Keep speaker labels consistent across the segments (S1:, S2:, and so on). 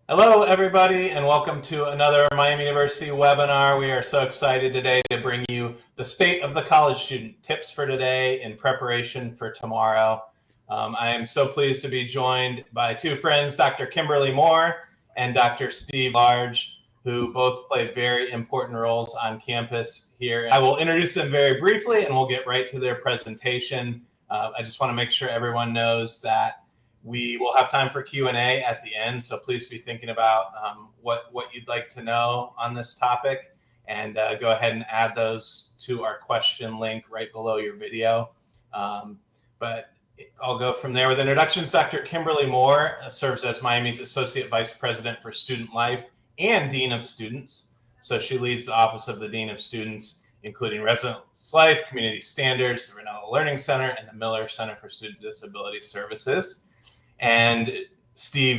S1: Hello, everybody, and welcome to another Miami University webinar. We are so excited today to bring you the state of the college student tips for today in preparation for tomorrow. I am so pleased to be joined by two friends, Dr. Kimberly Moore and Dr. Steve Large, who both play very important roles on campus here. I will introduce them very briefly, and we'll get right to their presentation. I just want to make sure everyone knows that we will have time for Q&A at the end, so please be thinking about what you'd like to know on this topic, and go ahead and add those to our question link right below your video. But I'll go from there with introductions. Dr. Kimberly Moore serves as Miami's Associate Vice President for Student Life and Dean of Students. So she leads the Office of the Dean of Students, including Residence Life, Community Standards, the Rinella Learning Center, and the Miller Center for Student Disability Services. And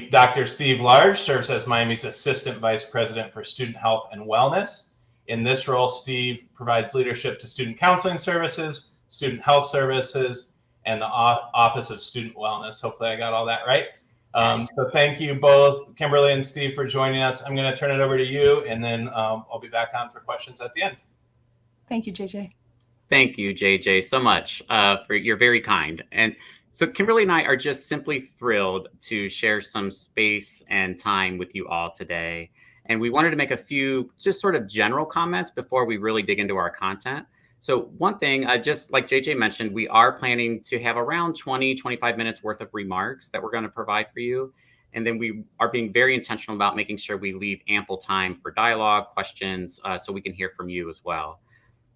S1: Dr. Steve Large serves as Miami's Assistant Vice President for Student Health and Wellness. In this role, Steve provides leadership to student counseling services, student health services, and the Office of Student Wellness. Hopefully I got all that right. So thank you both, Kimberly and Steve, for joining us. I'm going to turn it over to you, and then I'll be back on for questions at the end.
S2: Thank you, JJ.
S3: Thank you, JJ, so much. You're very kind. And so Kimberly and I are just simply thrilled to share some space and time with you all today. And we wanted to make a few just sort of general comments before we really dig into our content. So one thing, just like JJ mentioned, we are planning to have around 20-25 minutes worth of remarks that we're going to provide for you. And then we are being very intentional about making sure we leave ample time for dialogue, questions, so we can hear from you as well.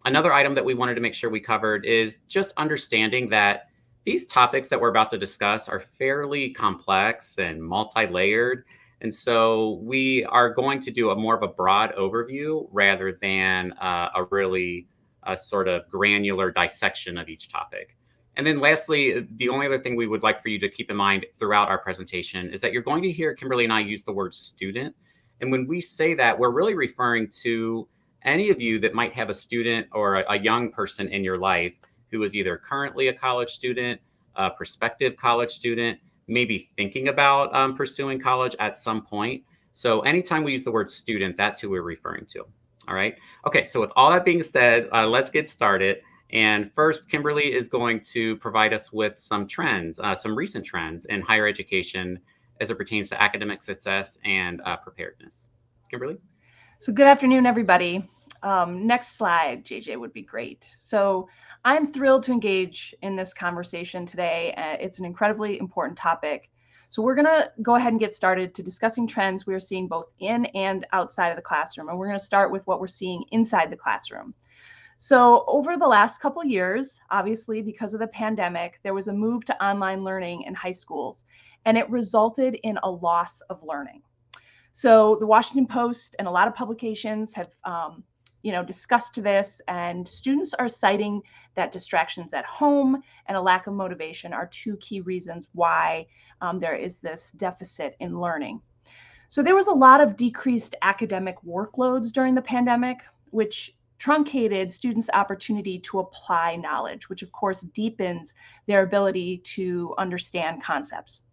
S3: Another item that we wanted to make sure we covered is just understanding that these topics that we're about to discuss are fairly complex and multi-layered. And so we are going to do more of a broad overview rather than a really sort of granular dissection of each topic. And then lastly, the only other thing we would like for you to keep in mind throughout our presentation is that you're going to hear Kimberly and I use the word student. And when we say that, we're really referring to any of you that might have a student or a young person in your life who is either currently a college student, a prospective college student, maybe thinking about pursuing college at some point. So anytime we use the word student, that's who we're referring to. All right. Okay. So with all that being said, let's get started. And first, Kimberly is going to provide us with some trends, some recent trends in higher education as it pertains to academic success and preparedness. Kimberly?
S2: So good afternoon, everybody. Next slide, JJ, would be great. So I'm thrilled to engage in this conversation today. It's an incredibly important topic. So we're going to go ahead and get started to discussing trends we are seeing both in and outside of the classroom. And we're going to start with what we're seeing inside the classroom. So over the last couple of years, obviously, because of the pandemic, there was a move to online learning in high schools, and it resulted in a loss of learning. So the Washington Post and a lot of publications have discussed this, and students are citing that distractions at home and a lack of motivation are two key reasons why there is this deficit in learning. So there was a lot of decreased academic workloads during the pandemic, which truncated students' opportunity to apply knowledge, which of course deepens their ability to understand concepts.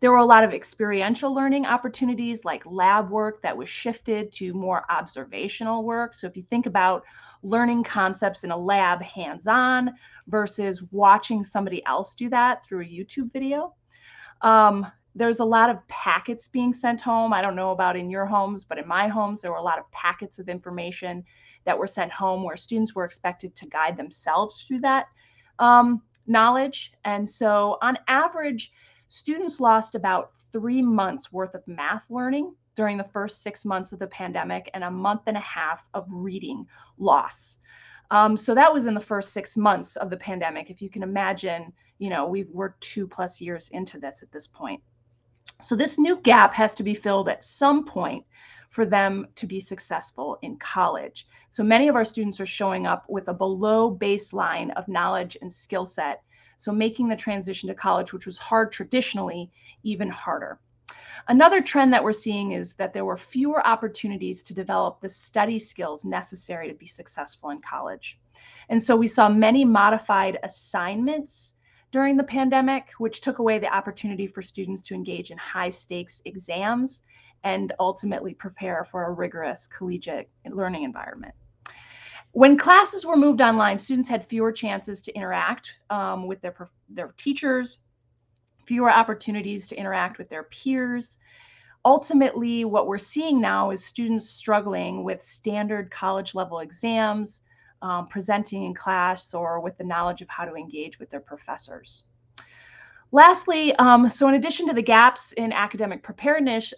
S2: There were a lot of experiential learning opportunities like lab work that was shifted to more observational work. So if you think about learning concepts in a lab hands-on versus watching somebody else do that through a YouTube video. There's a lot of packets being sent home. I don't know about in your homes, but in my homes, there were a lot of packets of information that were sent home where students were expected to guide themselves through that knowledge. And so on average, students lost about 3 months worth of math learning during the first 6 months of the pandemic and a month and a half of reading loss. So that was in the first 6 months of the pandemic. If you can imagine, we're 2+ years into this at this point. So this new gap has to be filled at some point for them to be successful in college. So many of our students are showing up with a below baseline of knowledge and skill set. So making the transition to college, which was hard traditionally, even harder. Another trend that we're seeing is that there were fewer opportunities to develop the study skills necessary to be successful in college. And so we saw many modified assignments during the pandemic, which took away the opportunity for students to engage in high stakes exams and ultimately prepare for a rigorous collegiate learning environment. When classes were moved online, students had fewer chances to interact with their teachers, fewer opportunities to interact with their peers. Ultimately, what we're seeing now is students struggling with standard college level exams, presenting in class, or with the knowledge of how to engage with their professors. Lastly, so in addition to the gaps in academic preparedness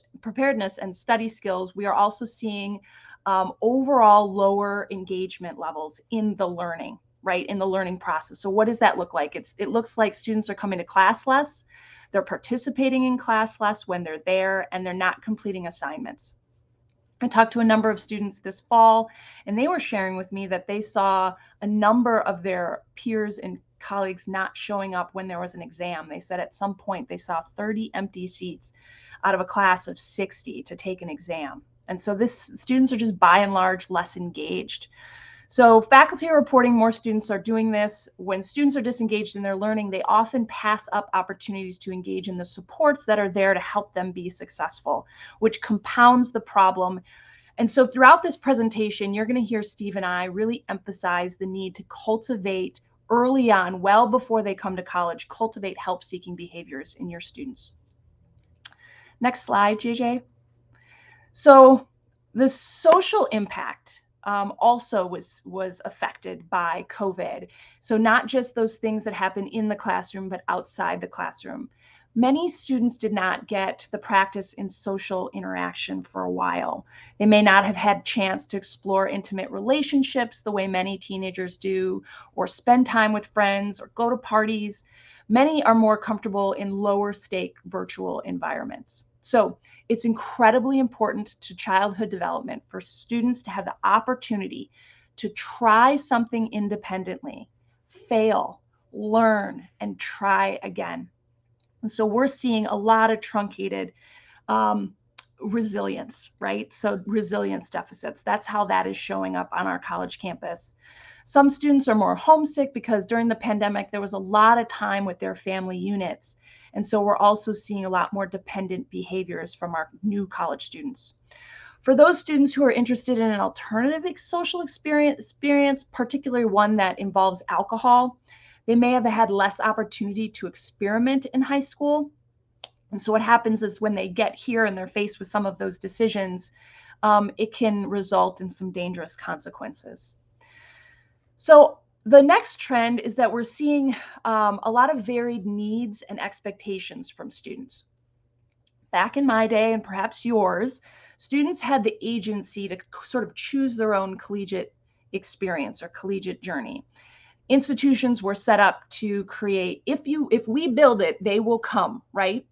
S2: and study skills, we are also seeing overall lower engagement levels in the learning, right, in the learning process. So what does that look like? It looks like students are coming to class less, they're participating in class less when they're there, and they're not completing assignments. I talked to a number of students this fall, and they were sharing with me that they saw a number of their peers and colleagues not showing up when there was an exam. They said at some point they saw 30 empty seats out of a class of 60 to take an exam. And so students are just by and large less engaged. So faculty are reporting more students are doing this. When students are disengaged in their learning, they often pass up opportunities to engage in the supports that are there to help them be successful, which compounds the problem. And so throughout this presentation, you're going to hear Steve and I really emphasize the need to cultivate early on, well before they come to college, cultivate help-seeking behaviors in your students. Next slide, JJ. So the social impact also was affected by COVID. So not just those things that happen in the classroom, but outside the classroom. Many students did not get the practice in social interaction for a while. They may not have had a chance to explore intimate relationships the way many teenagers do, or spend time with friends, or go to parties. Many are more comfortable in lower stake virtual environments. So it's incredibly important to childhood development for students to have the opportunity to try something independently, fail, learn, and try again. And so we're seeing a lot of truncated resilience, right? So resilience deficits, that's how that is showing up on our college campus. Some students are more homesick because during the pandemic, there was a lot of time with their family units. And so we're also seeing a lot more dependent behaviors from our new college students. For those students who are interested in an alternative social experience, particularly one that involves alcohol, they may have had less opportunity to experiment in high school. And so what happens is when they get here and they're faced with some of those decisions, it can result in some dangerous consequences. So the next trend is that we're seeing a lot of varied needs and expectations from students. Back in my day, and perhaps yours, students had the agency to sort of choose their own collegiate experience or collegiate journey. Institutions were set up to create, if we build it, they will come, right?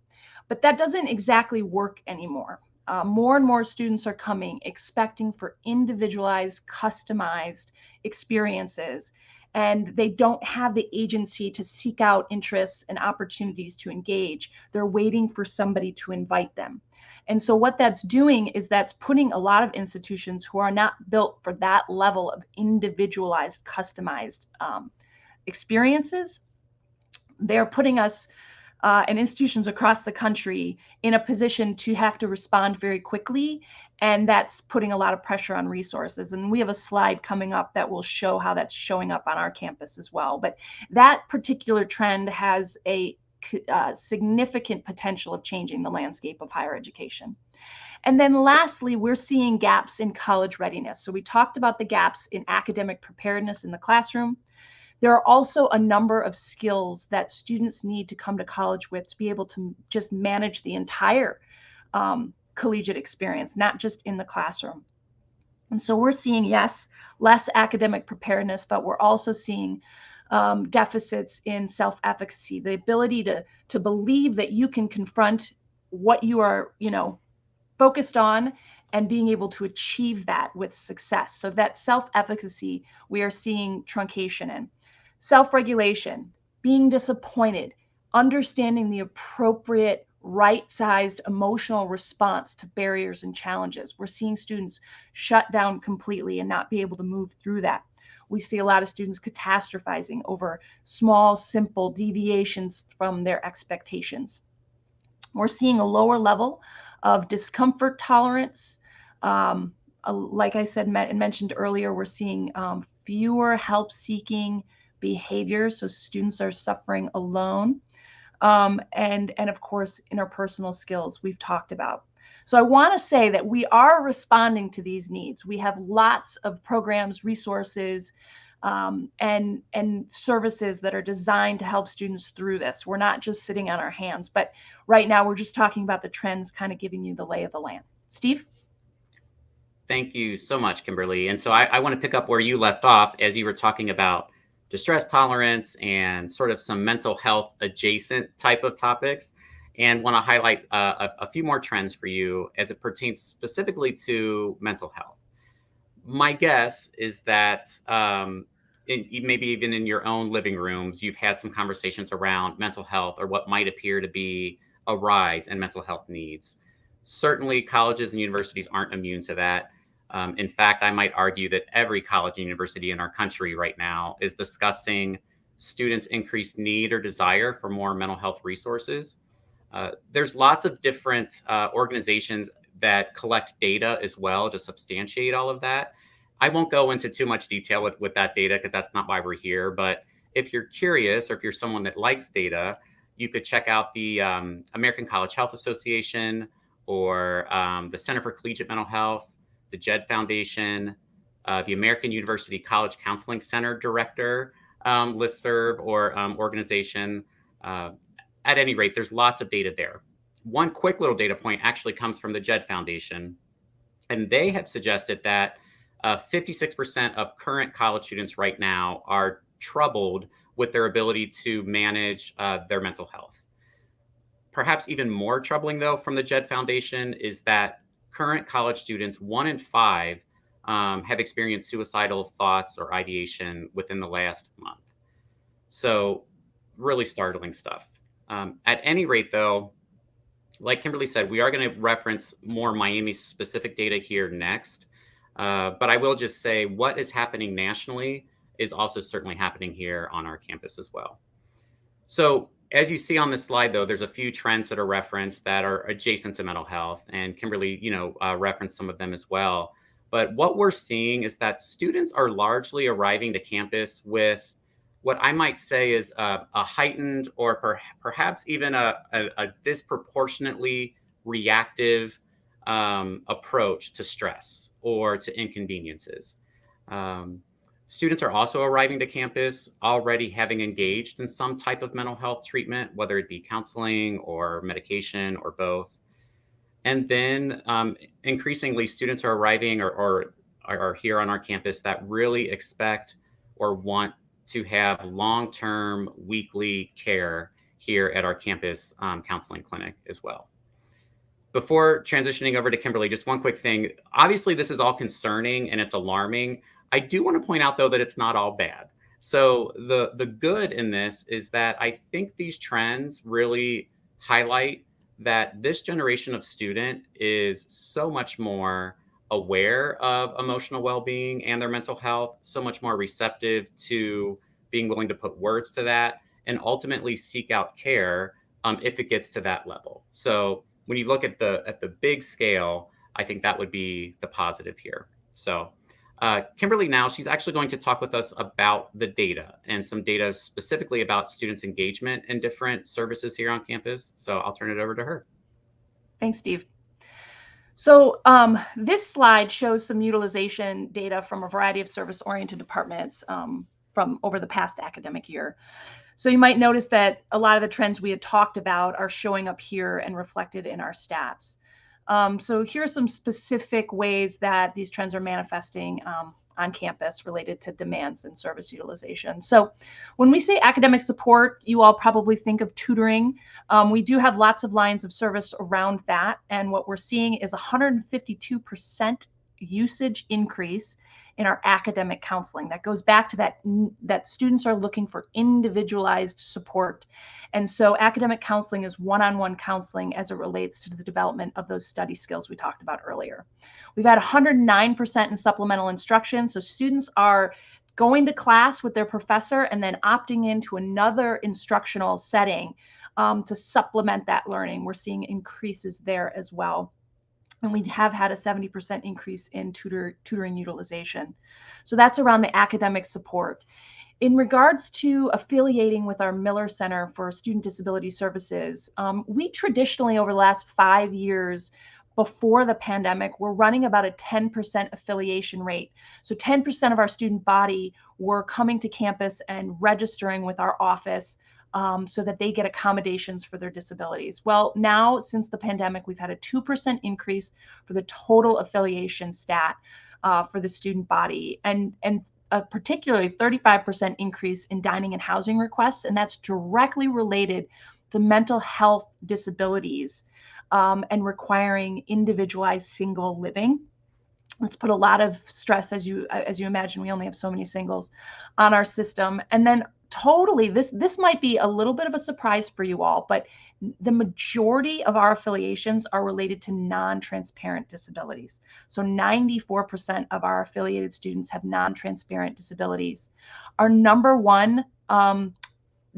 S2: But that doesn't exactly work anymore. More and more students are coming expecting for individualized, customized experiences, and they don't have the agency to seek out interests and opportunities to engage. They're waiting for somebody to invite them. And so what that's doing is that's putting a lot of institutions who are not built for that level of individualized, customized experiences. They're putting us and institutions across the country in a position to have to respond very quickly. And that's putting a lot of pressure on resources. And we have a slide coming up that will show how that's showing up on our campus as well. But that particular trend has a significant potential of changing the landscape of higher education. And then lastly, we're seeing gaps in college readiness. So we talked about the gaps in academic preparedness in the classroom. There are also a number of skills that students need to come to college with to be able to just manage the entire collegiate experience, not just in the classroom. And so we're seeing, yes, less academic preparedness, but we're also seeing deficits in self-efficacy, the ability to believe that you can confront what you are, focused on and being able to achieve that with success. So that self-efficacy, we are seeing truncation in. Self-regulation, being disappointed, understanding the appropriate right-sized emotional response to barriers and challenges. We're seeing students shut down completely and not be able to move through that. We see a lot of students catastrophizing over small, simple deviations from their expectations. We're seeing a lower level of discomfort tolerance. Like I said and mentioned earlier, we're seeing fewer help-seeking behaviors, so students are suffering alone. And of course, interpersonal skills we've talked about. So I want to say that we are responding to these needs. We have lots of programs, resources, and services that are designed to help students through this. We're not just sitting on our hands, but right now we're just talking about the trends, kind of giving you the lay of the land. Steve?
S3: Thank you so much, Kimberly. And so I want to pick up where you left off as you were talking about distress tolerance and sort of some mental health adjacent type of topics, and want to highlight a few more trends for you as it pertains specifically to mental health. My guess is that maybe even in your own living rooms, you've had some conversations around mental health or what might appear to be a rise in mental health needs. Certainly, colleges and universities aren't immune to that. In fact, I might argue that every college and university in our country right now is discussing students' increased need or desire for more mental health resources. There's lots of different organizations that collect data as well to substantiate all of that. I won't go into too much detail with that data because that's not why we're here. But if you're curious, or if you're someone that likes data, you could check out the American College Health Association, or the Center for Collegiate Mental Health, the JED Foundation, the American University College Counseling Center Director listserv or organization. At any rate, there's lots of data there. One quick little data point actually comes from the JED Foundation, and they have suggested that 56% of current college students right now are troubled with their ability to manage their mental health. Perhaps even more troubling, though, from the JED Foundation is that current college students, 1 in 5, have experienced suicidal thoughts or ideation within the last month. So really startling stuff. At any rate, though, like Kimberly said, we are going to reference more Miami-specific data here next. But I will just say what is happening nationally is also certainly happening here on our campus as well. So as you see on this slide, though, there's a few trends that are referenced that are adjacent to mental health, and Kimberly, referenced some of them as well. But what we're seeing is that students are largely arriving to campus with what I might say is a heightened or perhaps even a disproportionately reactive approach to stress or to inconveniences. Students are also arriving to campus already having engaged in some type of mental health treatment, whether it be counseling or medication or both. And then increasingly, students are arriving or are here on our campus that really expect or want to have long-term weekly care here at our campus counseling clinic as well. Before transitioning over to Kimberly, just one quick thing. Obviously, this is all concerning and it's alarming. I do want to point out, though, that it's not all bad. So the good in this is that I think these trends really highlight that this generation of student is so much more aware of emotional well-being and their mental health, so much more receptive to being willing to put words to that and ultimately seek out care if it gets to that level. So when you look at the big scale, I think that would be the positive here. So Kimberly now, she's actually going to talk with us about the data and some data specifically about students' engagement in different services here on campus. So I'll turn it over to her.
S2: Thanks, Steve. So this slide shows some utilization data from a variety of service-oriented departments from over the past academic year. So you might notice that a lot of the trends we had talked about are showing up here and reflected in our stats. So here are some specific ways that these trends are manifesting on campus related to demands and service utilization. So when we say academic support, you all probably think of tutoring. We do have lots of lines of service around that. And what we're seeing is 152% usage increase in our academic counseling. That goes back to that students are looking for individualized support. And so academic counseling is one-on-one counseling as it relates to the development of those study skills we talked about earlier. We've had 109% in supplemental instruction. So students are going to class with their professor and then opting into another instructional setting to supplement that learning. We're seeing increases there as well. And we have had a 70% increase in tutoring utilization. So that's around the academic support. In regards to affiliating with our Miller Center for Student Disability Services, we traditionally, over the last 5 years before the pandemic, we're running about a 10% affiliation rate. So 10% of our student body were coming to campus and registering with our office so that they get accommodations for their disabilities. Well, now since the pandemic, we've had a 2% increase for the total affiliation stat for the student body, and a particularly 35% increase in dining and housing requests, and that's directly related to mental health disabilities and requiring individualized single living. Let's put a lot of stress, as you imagine, we only have so many singles on our system. And then totally, this might be a little bit of a surprise for you all, but the majority of our affiliations are related to non-transparent disabilities. So 94% of our affiliated students have non-transparent disabilities. Our number one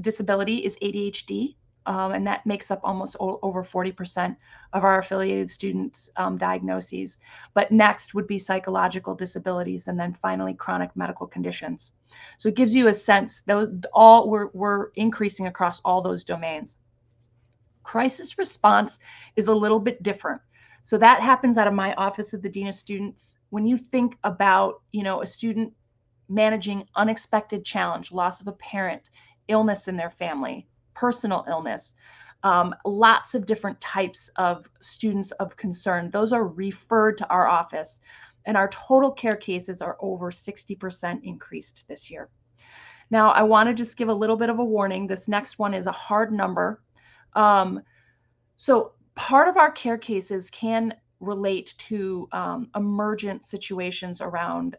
S2: disability is ADHD. And that makes up almost over 40% of our affiliated students' diagnoses. But next would be psychological disabilities, and then finally chronic medical conditions. So it gives you a sense that we're increasing across all those domains. Crisis response is a little bit different. So that happens out of my office of the Dean of Students. When you think about, a student managing unexpected challenge, loss of a parent, illness in their family, personal illness, lots of different types of students of concern. Those are referred to our office, and our total care cases are over 60% increased this year. Now, I want to just give a little bit of a warning. This next one is a hard number. So part of our care cases can relate to emergent situations around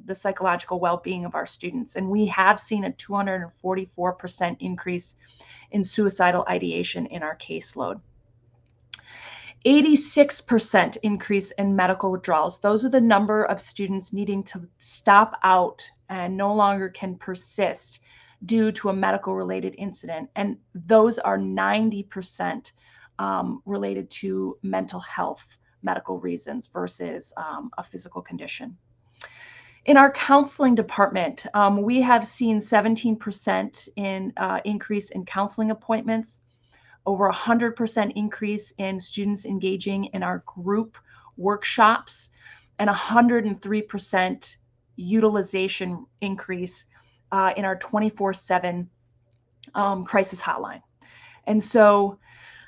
S2: the psychological well-being of our students. And we have seen a 244% increase in suicidal ideation in our caseload. 86% increase in medical withdrawals. Those are the number of students needing to stop out and no longer can persist due to a medical related incident. And those are 90% related to mental health medical reasons versus a physical condition. In our counseling department, we have seen 17% in increase in counseling appointments, over 100% increase in students engaging in our group workshops, and 103% utilization increase in our 24/7 crisis hotline. And so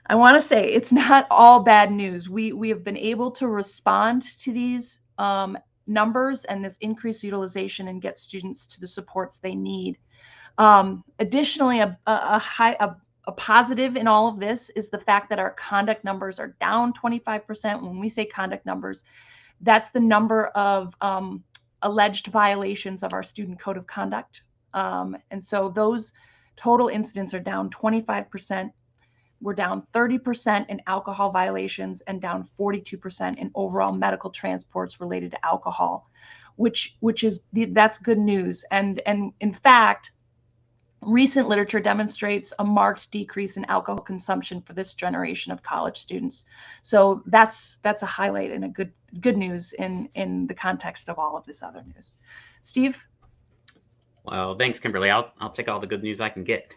S2: I want to say it's not all bad news. We have been able to respond to these numbers and this increased utilization and get students to the supports they need. Additionally, a positive in all of this is the fact that our conduct numbers are down 25%. When we say conduct numbers, that's the number of alleged violations of our student code of conduct. And so those total incidents are down 25%. We're down 30% in alcohol violations and down 42% in overall medical transports related to alcohol, that's good news. And in fact, recent literature demonstrates a marked decrease in alcohol consumption for this generation of college students. So that's a highlight and a good news in the context of all of this other news. Steve?
S3: Well, thanks, Kimberly. I'll take all the good news I can get.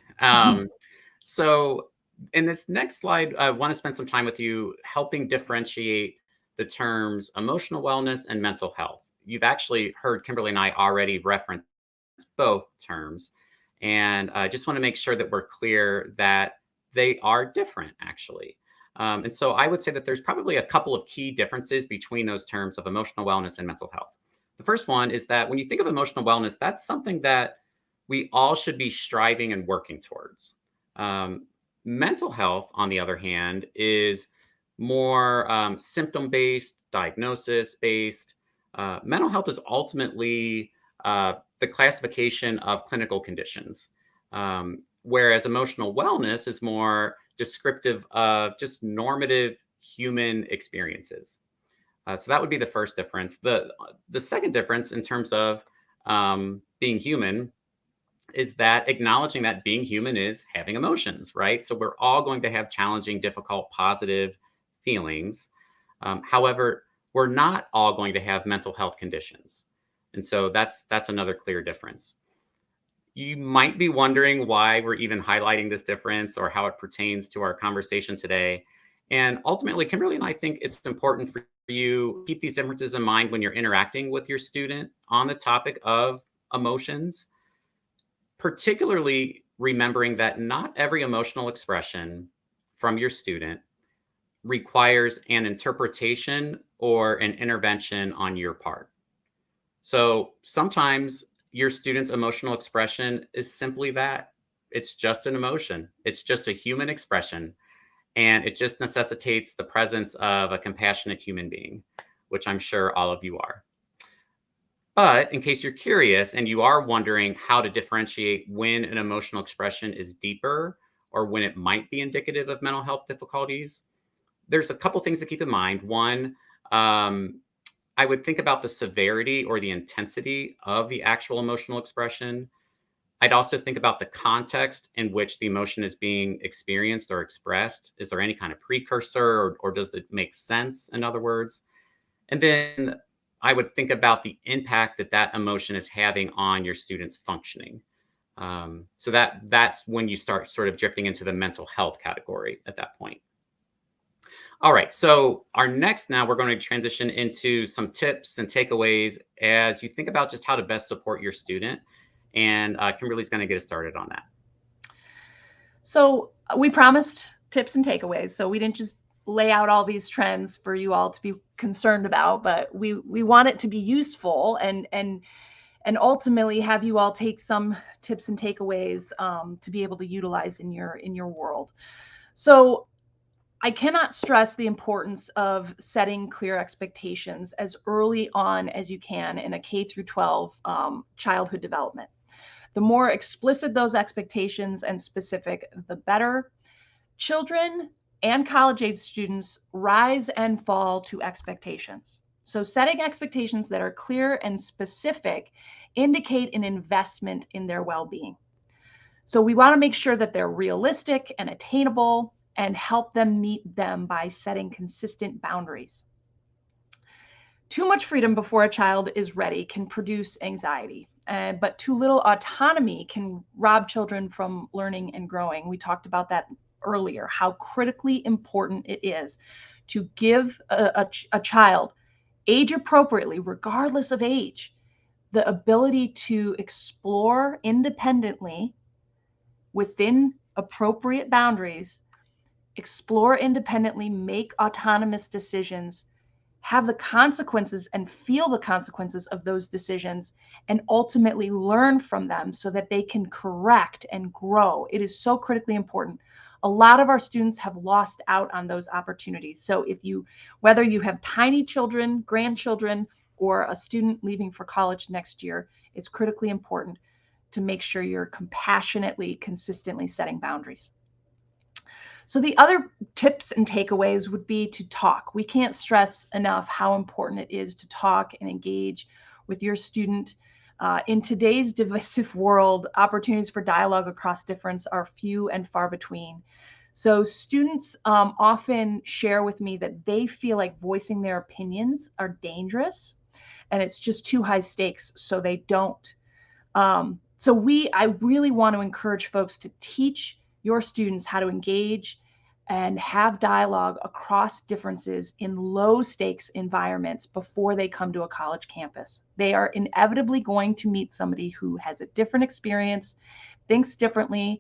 S3: So in this next slide, I want to spend some time with you helping differentiate the terms emotional wellness and mental health. You've actually heard Kimberly and I already reference both terms. And I just want to make sure that we're clear that they are different, actually. And so I would say that there's probably a couple of key differences between those terms of emotional wellness and mental health. The first one is that when you think of emotional wellness, that's something that we all should be striving and working towards. Mental health, on the other hand, is more symptom-based, diagnosis-based. Mental health is ultimately the classification of clinical conditions, whereas emotional wellness is more descriptive of just normative human experiences. So that would be the first difference. The second difference in terms of being human is that acknowledging that being human is having emotions, right? So we're all going to have challenging, difficult, positive feelings. However, we're not all going to have mental health conditions. And so that's another clear difference. You might be wondering why we're even highlighting this difference or how it pertains to our conversation today. And ultimately, Kimberly and I think it's important for you to keep these differences in mind when you're interacting with your student on the topic of emotions, particularly remembering that not every emotional expression from your student requires an interpretation or an intervention on your part. So sometimes your student's emotional expression is simply that. It's just an emotion. It's just a human expression. And it just necessitates the presence of a compassionate human being, which I'm sure all of you are. But in case you're curious and you are wondering how to differentiate when an emotional expression is deeper or when it might be indicative of mental health difficulties, there's a couple things to keep in mind. One, I would think about the severity or the intensity of the actual emotional expression. I'd also think about the context in which the emotion is being experienced or expressed. Is there any kind of precursor, or does it make sense, in other words? And then I would think about the impact that that emotion is having on your student's functioning. So that's when you start sort of drifting into the mental health category at that point. All right, so now we're going to transition into some tips and takeaways as you think about just how to best support your student. And Kimberly's going to get us started on that.
S2: So we promised tips and takeaways. So we didn't just lay out all these trends for you all to be concerned about, but we want it to be useful and ultimately have you all take some tips and takeaways to be able to utilize in your world. So I cannot stress the importance of setting clear expectations as early on as you can in a K through 12 childhood development. The more explicit those expectations and specific, the better. Children and college-age students rise and fall to expectations. So setting expectations that are clear and specific indicate an investment in their well-being. So we want to make sure that they're realistic and attainable and help them meet them by setting consistent boundaries. Too much freedom before a child is ready can produce anxiety, but too little autonomy can rob children from learning and growing. We talked about that earlier, how critically important it is to give a child, age appropriately, regardless of age, the ability to explore independently within appropriate boundaries, explore independently, make autonomous decisions, have the consequences and feel the consequences of those decisions, and ultimately learn from them so that they can correct and grow. It is so critically important. A lot of our students have lost out on those opportunities. So whether you have tiny children, grandchildren, or a student leaving for college next year, it's critically important to make sure you're compassionately, consistently setting boundaries. So the other tips and takeaways would be to talk. We can't stress enough how important it is to talk and engage with your student. In today's divisive world, opportunities for dialogue across difference are few and far between. So students often share with me that they feel like voicing their opinions are dangerous and it's just too high stakes, so they don't. I really want to encourage folks to teach your students how to engage and have dialogue across differences in low stakes environments before they come to a college campus. They are inevitably going to meet somebody who has a different experience, thinks differently,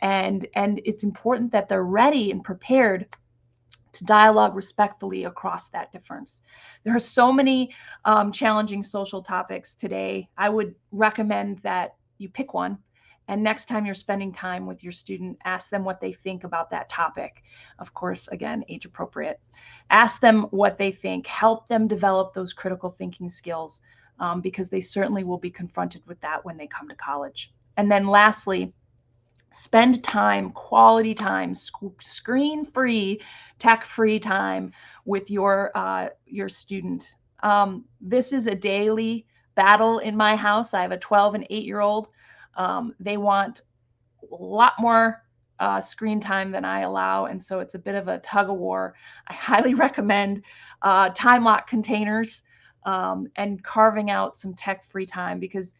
S2: and it's important that they're ready and prepared to dialogue respectfully across that difference. There are so many challenging social topics today. I would recommend that you pick one, and next time you're spending time with your student, ask them what they think about that topic. Of course, again, age appropriate. Ask them what they think. Help them develop those critical thinking skills because they certainly will be confronted with that when they come to college. And then lastly, spend time, quality time, screen-free, tech-free time with your student. This is a daily battle in my house. I have a 12 and 8-year-old. They want a lot more screen time than I allow. And so it's a bit of a tug of war. I highly recommend time lock containers and carving out some tech-free time, because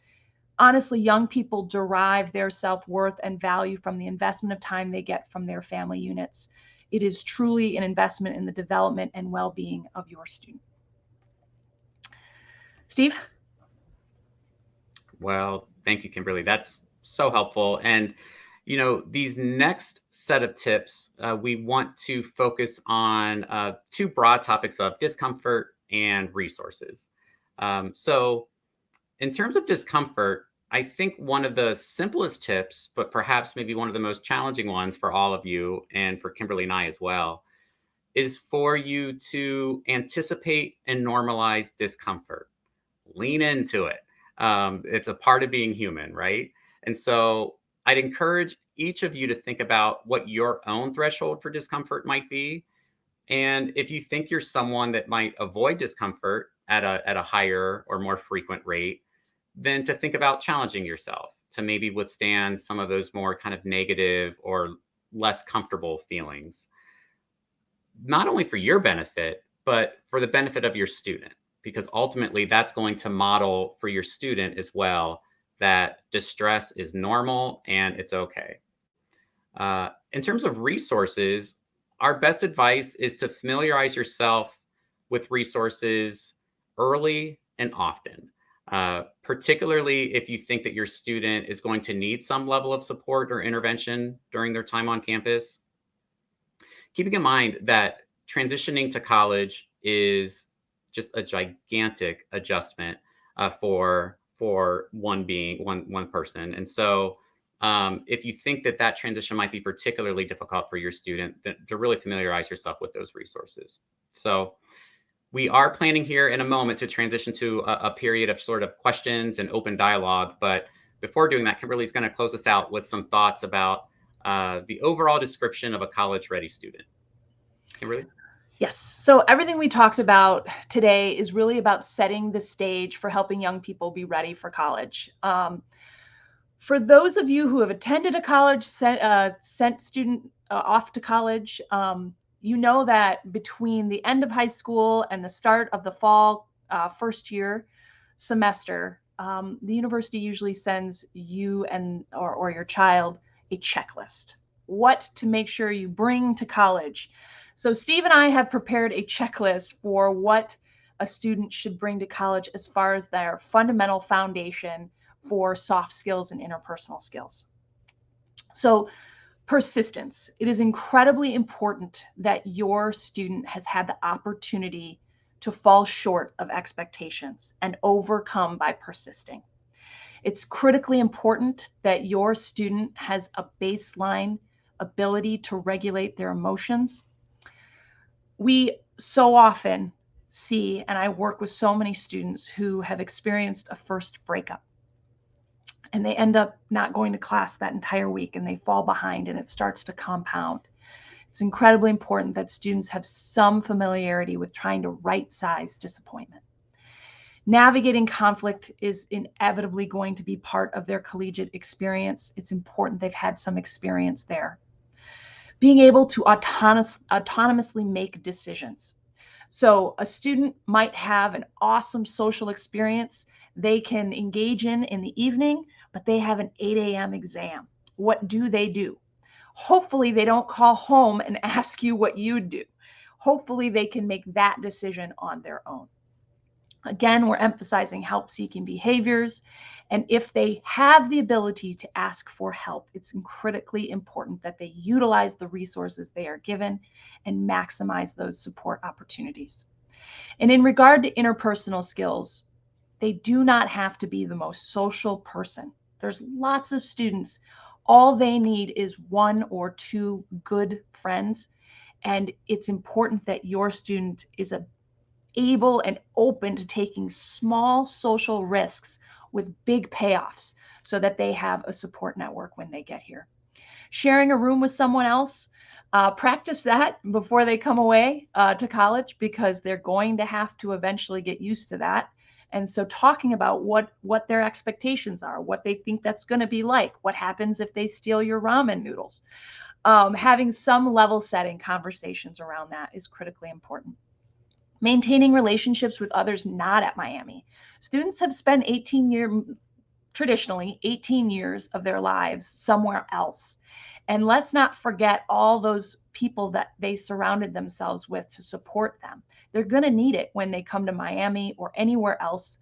S2: honestly, young people derive their self-worth and value from the investment of time they get from their family units. It is truly an investment in the development and well-being of your student. Steve?
S3: Well, thank you, Kimberly. That's so helpful. And, you know, these next set of tips, we want to focus on two broad topics of discomfort and resources. So in terms of discomfort, I think one of the simplest tips, but perhaps maybe one of the most challenging ones for all of you and for Kimberly and I as well, is for you to anticipate and normalize discomfort. Lean into it. It's a part of being human, right? And so I'd encourage each of you to think about what your own threshold for discomfort might be. And if you think you're someone that might avoid discomfort at a higher or more frequent rate, then to think about challenging yourself to maybe withstand some of those more kind of negative or less comfortable feelings, not only for your benefit, but for the benefit of your student, because ultimately that's going to model for your student as well that distress is normal and it's okay. In terms of resources, our best advice is to familiarize yourself with resources early and often. Particularly if you think that your student is going to need some level of support or intervention during their time on campus. Keeping in mind that transitioning to college is just a gigantic adjustment for one person. And so if you think that transition might be particularly difficult for your student, then to really familiarize yourself with those resources. So we are planning here in a moment to transition to a period of sort of questions and open dialogue. But before doing that, Kimberly's going to close us out with some thoughts about the overall description of a college-ready student. Kimberly?
S2: Yes. So everything we talked about today is really about setting the stage for helping young people be ready for college. For those of you who have attended a college, sent student off to college, you know that between the end of high school and the start of the fall first year semester, the university usually sends you or your child a checklist. What to make sure you bring to college. So Steve and I have prepared a checklist for what a student should bring to college as far as their fundamental foundation for soft skills and interpersonal skills. So persistence. It is incredibly important that your student has had the opportunity to fall short of expectations and overcome by persisting. It's critically important that your student has a baseline ability to regulate their emotions. We so often see, and I work with so many students who have experienced a first breakup, and they end up not going to class that entire week and they fall behind and it starts to compound. It's incredibly important that students have some familiarity with trying to right-size disappointment. Navigating conflict is inevitably going to be part of their collegiate experience. It's important they've had some experience there. Being able to autonomously make decisions. So a student might have an awesome social experience they can engage in the evening, but they have an 8 a.m. exam. What do? Hopefully they don't call home and ask you what you do. Hopefully they can make that decision on their own. Again, we're emphasizing help-seeking behaviors. And if they have the ability to ask for help, it's critically important that they utilize the resources they are given and maximize those support opportunities. And in regard to interpersonal skills, they do not have to be the most social person. There's lots of students. All they need is 1 or 2 good friends. And it's important that your student is able and open to taking small social risks with big payoffs so that they have a support network when they get here. Sharing a room with someone else, practice that before they come away to college, because they're going to have to eventually get used to that. And so talking about what their expectations are, what they think that's going to be like, what happens if they steal your ramen noodles, having some level setting conversations around that is critically important. Maintaining relationships with others not at Miami. Students have spent traditionally 18 years of their lives somewhere else. And let's not forget all those people that they surrounded themselves with to support them. They're going to need it when they come to Miami or anywhere else.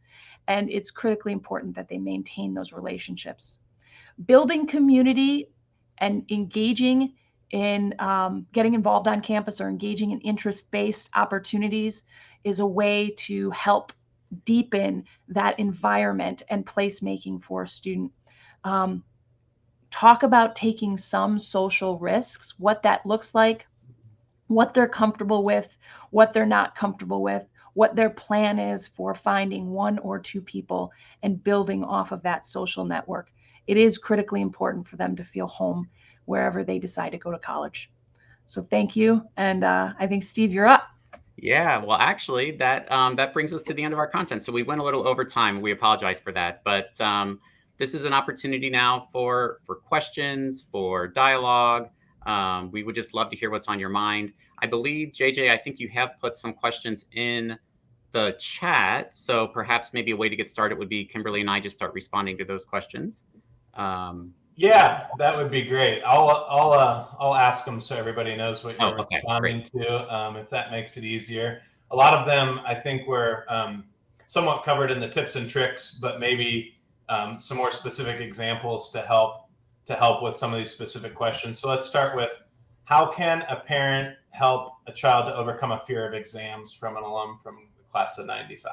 S2: And it's critically important that they maintain those relationships. Building community and engaging in getting involved on campus or engaging in interest-based opportunities is a way to help deepen that environment and placemaking for a student. Talk about taking some social risks, what that looks like, what they're comfortable with, what they're not comfortable with, what their plan is for finding one or two people and building off of that social network. It is critically important for them to feel home wherever they decide to go to college. So thank you. And I think, Steve, you're up.
S3: Yeah, well, actually, that brings us to the end of our content. So we went a little over time. We apologize for that, but this is an opportunity now for questions, for dialogue. We would just love to hear what's on your mind. I believe, JJ, I think you have put some questions in the chat. So perhaps maybe a way to get started would be Kimberly and I just start responding to those questions.
S1: Yeah, that would be great. I'll ask them so everybody knows what you're responding to, if that makes it easier. A lot of them, I think, were somewhat covered in the tips and tricks, but maybe some more specific examples to help with some of these specific questions. So let's start with, how can a parent help a child to overcome a fear of exams, from an alum from the class of '95?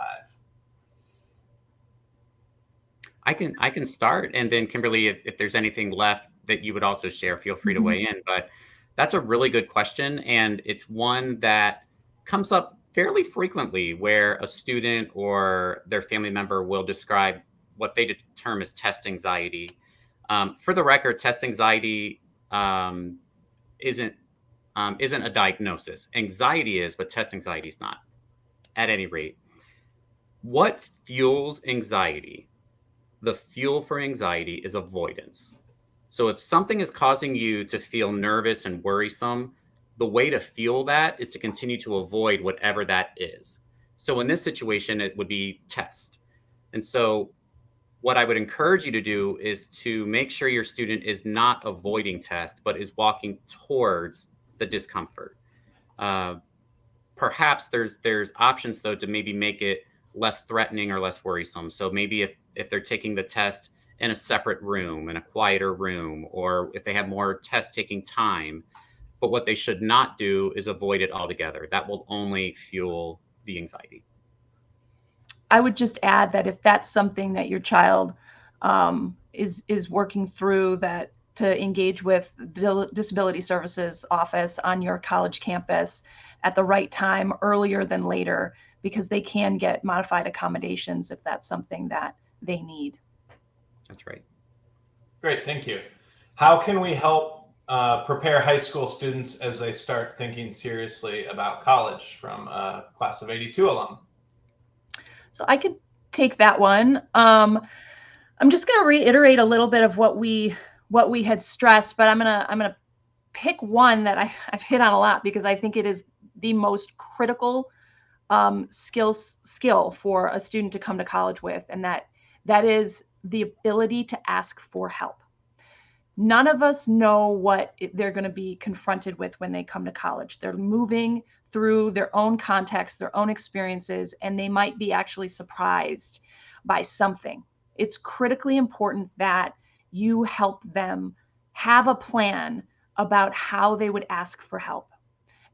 S3: I can start, and then Kimberly, if there's anything left that you would also share, feel free to weigh in. But that's a really good question, and it's one that comes up fairly frequently, where a student or their family member will describe what they term as test anxiety. For the record, test anxiety isn't a diagnosis. Anxiety is, but test anxiety is not. At any rate, what fuels anxiety? The fuel for anxiety is avoidance. So if something is causing you to feel nervous and worrisome, the way to fuel that is to continue to avoid whatever that is. So in this situation, it would be test. And so what I would encourage you to do is to make sure your student is not avoiding test, but is walking towards the discomfort. Perhaps there's options, though, to maybe make it less threatening or less worrisome. So maybe if they're taking the test in a separate room, in a quieter room, or if they have more test taking time, but what they should not do is avoid it altogether. That will only fuel the anxiety.
S2: I would just add that if that's something that your child is working through, that to engage with the Disability Services Office on your college campus at the right time, earlier than later, because they can get modified accommodations if that's something that they need.
S3: That's right.
S1: Great, thank you. How can we help prepare high school students as they start thinking seriously about college, from a class of '82 alum?
S2: So I could take that one. I'm just going to reiterate a little bit of what we had stressed, but I'm gonna pick one that I've hit on a lot, because I think it is the most critical skill for a student to come to college with, and that is the ability to ask for help. None of us know what they're going to be confronted with when they come to college. They're moving through their own context, their own experiences, and they might be actually surprised by something. It's critically important that you help them have a plan about how they would ask for help.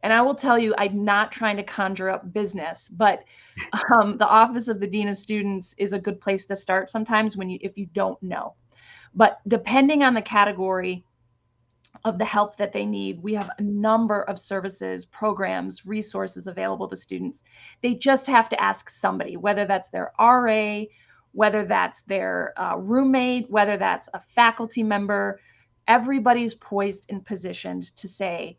S2: And I will tell you, I'm not trying to conjure up business, but the Office of the Dean of Students is a good place to start sometimes if you don't know. But depending on the category of the help that they need, we have a number of services, programs, resources available to students. They just have to ask somebody, whether that's their RA, whether that's their roommate, whether that's a faculty member. Everybody's poised and positioned to say,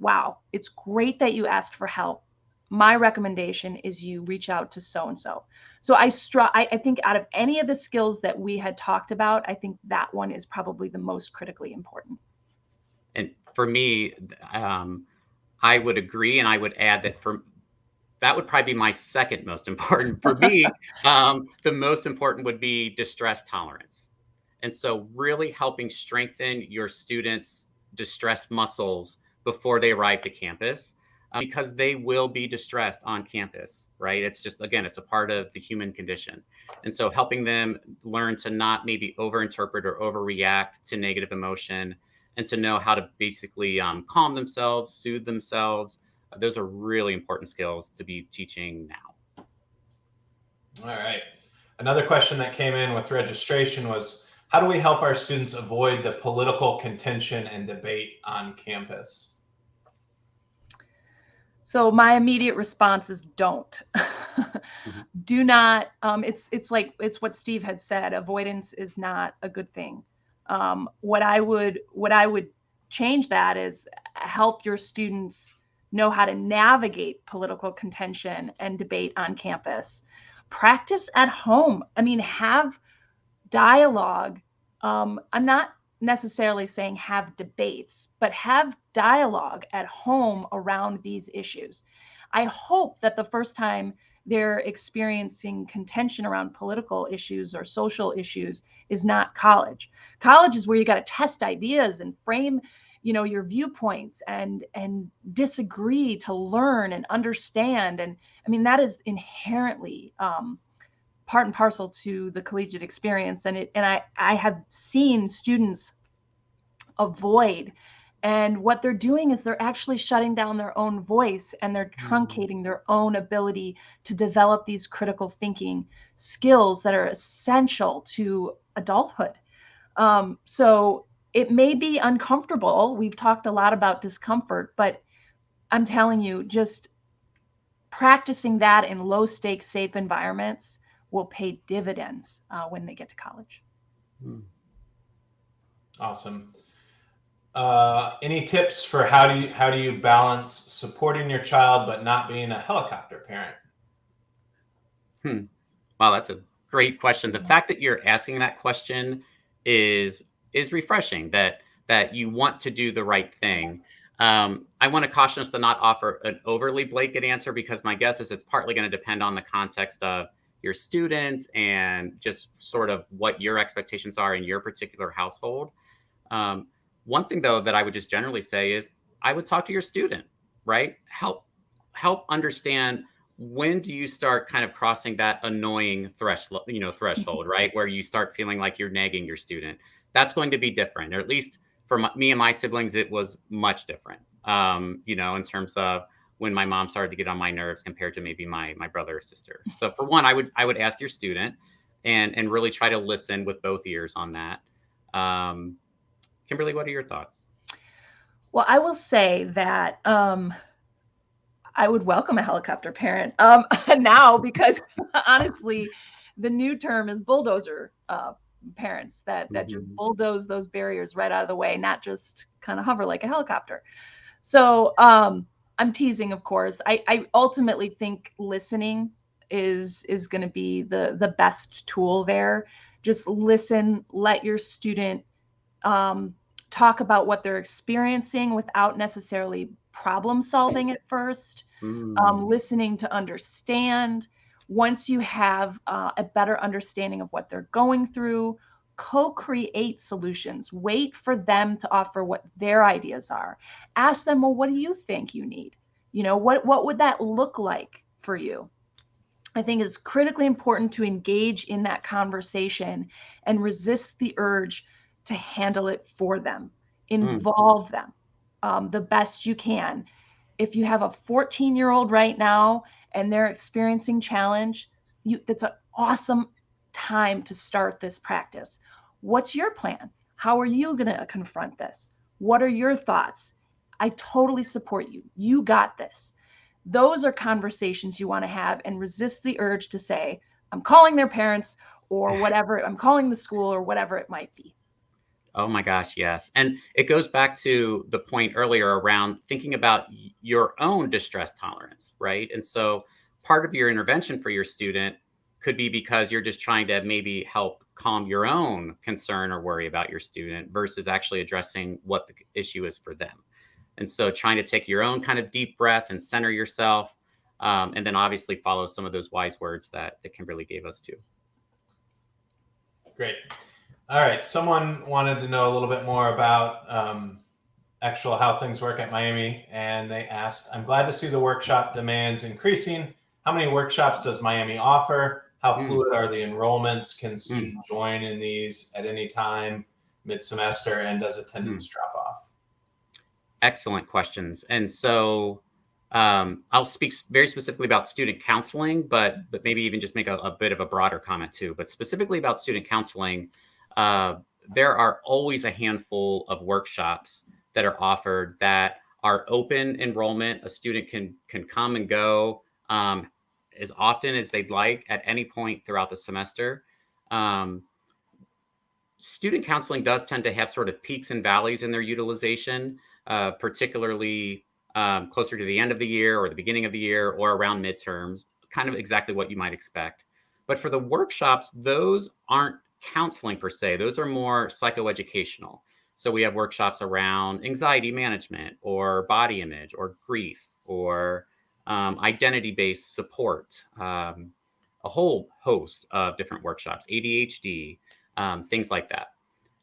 S2: wow, it's great that you asked for help. my recommendation is you reach out to so-and-so. So I think out of any of the skills that we had talked about, I think that one is probably the most critically important.
S3: And for me, I would agree. And I would add that that would probably be my second most important. For me, the most important would be distress tolerance. And so really helping strengthen your students' distress muscles before they arrive to campus, because they will be distressed on campus, right? It's just, again, it's a part of the human condition. And so helping them learn to not maybe overinterpret or overreact to negative emotion, and to know how to basically calm themselves, soothe themselves. Those are really important skills to be teaching now.
S1: All right. Another question that came in with registration was, how do we help our students avoid the political contention and debate on campus?
S2: So my immediate response is don't. Do not, it's what Steve had said, avoidance is not a good thing. What I would change that is help your students know how to navigate political contention and debate on campus. Practice at home. I mean, have dialogue. I'm not necessarily saying have debates, but have dialogue at home around these issues. I hope that the first time they're experiencing contention around political issues or social issues is not college. College is where you got to test ideas and frame, your viewpoints and disagree to learn and understand. And I mean, that is inherently part and parcel to the collegiate experience. And I have seen students avoid, and what they're doing is they're actually shutting down their own voice, and they're truncating their own ability to develop these critical thinking skills that are essential to adulthood. So it may be uncomfortable. We've talked a lot about discomfort, but I'm telling you, just practicing that in low stakes, safe environments will pay dividends when they get to college.
S1: Awesome. Any tips for how do you balance supporting your child but not being a helicopter parent?
S3: Wow, that's a great question. The fact that you're asking that question is refreshing. That you want to do the right thing. I want to caution us to not offer an overly blanket answer, because my guess is it's partly going to depend on the context of your student and just sort of what your expectations are in your particular household. One thing, though, that I would just generally say is I would talk to your student, right? Help understand, when do you start kind of crossing that annoying threshold, right? Where you start feeling like you're nagging your student. That's going to be different, or at least for me and my siblings, it was much different, in terms of when my mom started to get on my nerves compared to maybe my brother or sister. So for one, I would ask your student and really try to listen with both ears on that. Kimberly, what are your thoughts?
S2: Well, I will say that I would welcome a helicopter parent now, because honestly, the new term is bulldozer parents that just bulldoze those barriers right out of the way, not just kind of hover like a helicopter. So I'm teasing, of course. I ultimately think listening is going to be the best tool there. Just listen, let your student talk about what they're experiencing without necessarily problem solving at first. Listening to understand. Once you have a better understanding of what they're going through, co-create solutions. Wait for them to offer what their ideas are. Ask them, well, what do you think you need? What would that look like for you? I think it's critically important to engage in that conversation and resist the urge to handle it for them. Involve them the best you can. If you have a 14-year-old right now and they're experiencing challenge, that's an awesome time to start this practice. What's your plan? How are you going to confront this? What are your thoughts? I totally support you. You got this. Those are conversations you want to have, and resist the urge to say, I'm calling their parents or whatever, I'm calling the school or whatever it might be.
S3: Oh my gosh, yes. And it goes back to the point earlier around thinking about your own distress tolerance, right? And so part of your intervention for your student could be because you're just trying to maybe help calm your own concern or worry about your student versus actually addressing what the issue is for them. And so trying to take your own kind of deep breath and center yourself, and then obviously follow some of those wise words that Kimberly gave us too.
S1: Great. All right. Someone wanted to know a little bit more about actual how things work at Miami. And they asked, I'm glad to see the workshop demands increasing. How many workshops does Miami offer? How fluid are the enrollments? Can students join in these at any time mid-semester? And does attendance drop off?
S3: Excellent questions. And so I'll speak very specifically about student counseling, but maybe even just make a bit of a broader comment too. But specifically about student counseling, there are always a handful of workshops that are offered that are open enrollment. A student can come and go as often as they'd like at any point throughout the semester. Student counseling does tend to have sort of peaks and valleys in their utilization, particularly closer to the end of the year or the beginning of the year or around midterms, kind of exactly what you might expect. But for the workshops, those aren't counseling per se. Those are more psychoeducational. So we have workshops around anxiety management or body image or grief or identity-based support, a whole host of different workshops, ADHD, things like that.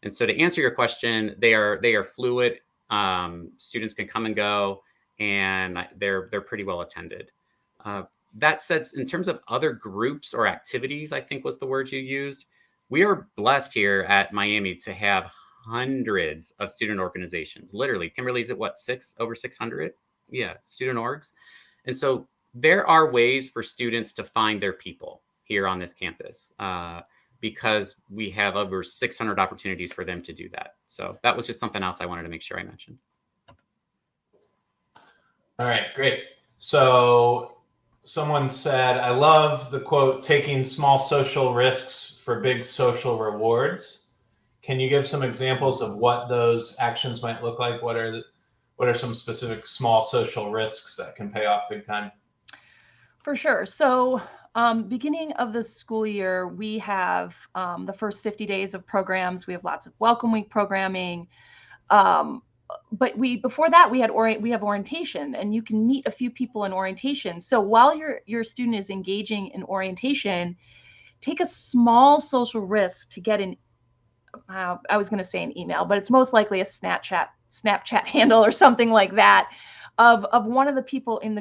S3: And so to answer your question, they are fluid. Students can come and go, and they're pretty well attended. That said, in terms of other groups or activities, I think was the word you used, we are blessed here at Miami to have hundreds of student organizations. Literally, Kimberly's at what, over 600? Yeah, student orgs. And so there are ways for students to find their people here on this campus because we have over 600 opportunities for them to do that. So that was just something else I wanted to make sure I mentioned.
S1: All right, great. So someone said, I love the quote, taking small social risks for big social rewards. Can you give some examples of what those actions might look like? What are some specific small social risks that can pay off big time? For
S2: sure. So beginning of the school year, we have the first 50 days of programs. We have lots of welcome week programming. But before that, we have orientation, and you can meet a few people in orientation. So while your student is engaging in orientation, take a small social risk to get an I was going to say an email, but it's most likely a Snapchat handle or something like that of one of the people in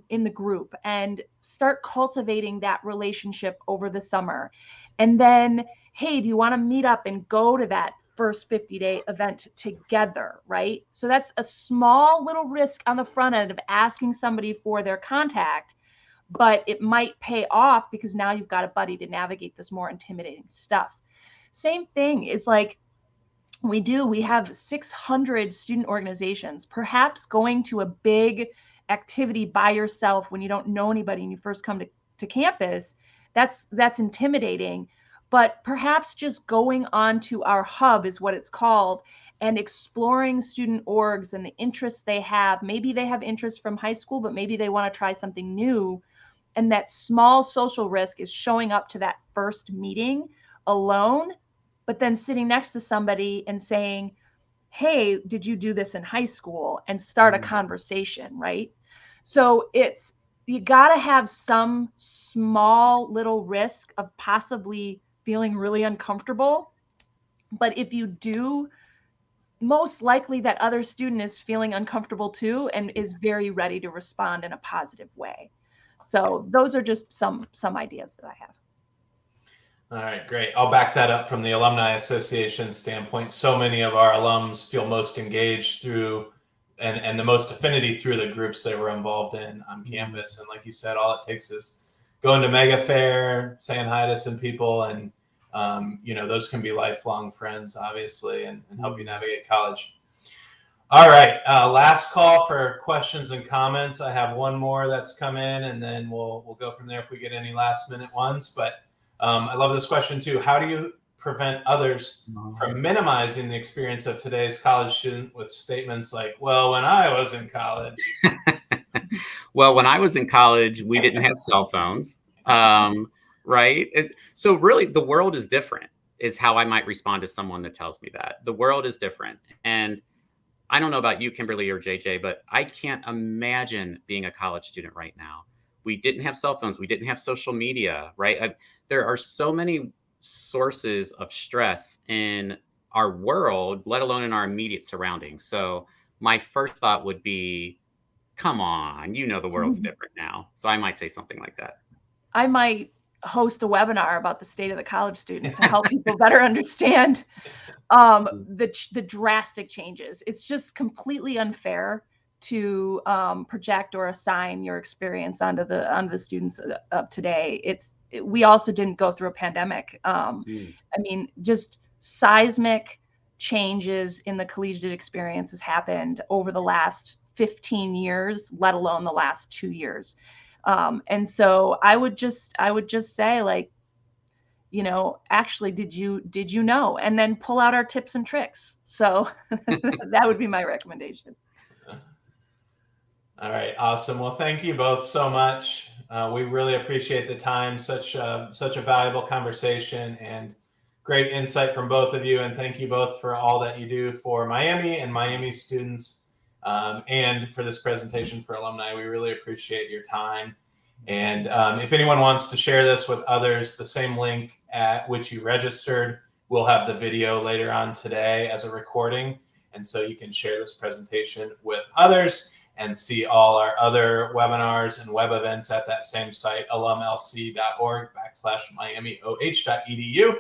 S2: the group, and start cultivating that relationship over the summer. And then, hey, do you want to meet up and go to that first 50-day event together, right? So that's a small little risk on the front end of asking somebody for their contact, but it might pay off because now you've got a buddy to navigate this more intimidating stuff. Same thing is like we have 600 student organizations. Perhaps going to a big activity by yourself when you don't know anybody and you first come to campus, that's intimidating. But perhaps just going on to our hub is what it's called, and exploring student orgs and the interests they have. Maybe they have interests from high school, but maybe they want to try something new. And that small social risk is showing up to that first meeting alone, but then sitting next to somebody and saying, hey, did you do this in high school? And start a conversation, right? So you got to have some small little risk of possibly feeling really uncomfortable. But if you do, most likely that other student is feeling uncomfortable too and is very ready to respond in a positive way. So those are just some ideas that I have.
S1: All right, great. I'll back that up from the Alumni Association standpoint. So many of our alums feel most engaged through and the most affinity through the groups they were involved in on campus. And like you said, all it takes is going to Mega Fair, saying hi to some people, and those can be lifelong friends, obviously, and help you navigate college. All right, last call for questions and comments. I have one more that's come in, and then we'll go from there if we get any last minute ones. But I love this question too. How do you prevent others from minimizing the experience of today's college student with statements like, well, when I was in college.
S3: Well, when I was in college, we didn't have cell phones, right? So really, the world is different, is how I might respond to someone that tells me that. The world is different. And I don't know about you, Kimberly or JJ, but I can't imagine being a college student right now. We didn't have cell phones. We didn't have social media, right? There are so many sources of stress in our world, let alone in our immediate surroundings. So my first thought would be, come on, you know the world's different now. So I might say something like that.
S2: I might host a webinar about the state of the college student to help people better understand the drastic changes. It's just completely unfair to project or assign your experience onto the students of today. We also didn't go through a pandemic. I mean, just seismic changes in the collegiate experience has happened over the last 15 years, let alone the last 2 years. And so I would just say, like, you know, actually, did you know? And then pull out our tips and tricks. So that would be my recommendation.
S1: All right, awesome. Well, thank you both so much. We really appreciate the time. Such a valuable conversation and great insight from both of you. And thank you both for all that you do for Miami and Miami students, and for this presentation for alumni. We really appreciate your time. And if anyone wants to share this with others, the same link at which you registered, we'll have the video later on today as a recording. And so you can share this presentation with others and see all our other webinars and web events at that same site, alumlc.org/miamioh.edu.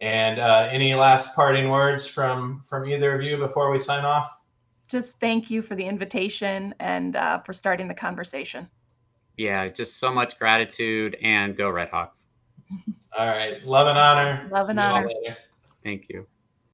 S1: And any last parting words from either of you before we sign off?
S2: Just thank you for the invitation and for starting the conversation.
S3: Yeah, just so much gratitude, and go Red Hawks.
S1: All right. Love and honor.
S2: Love and honor.
S3: Thank you.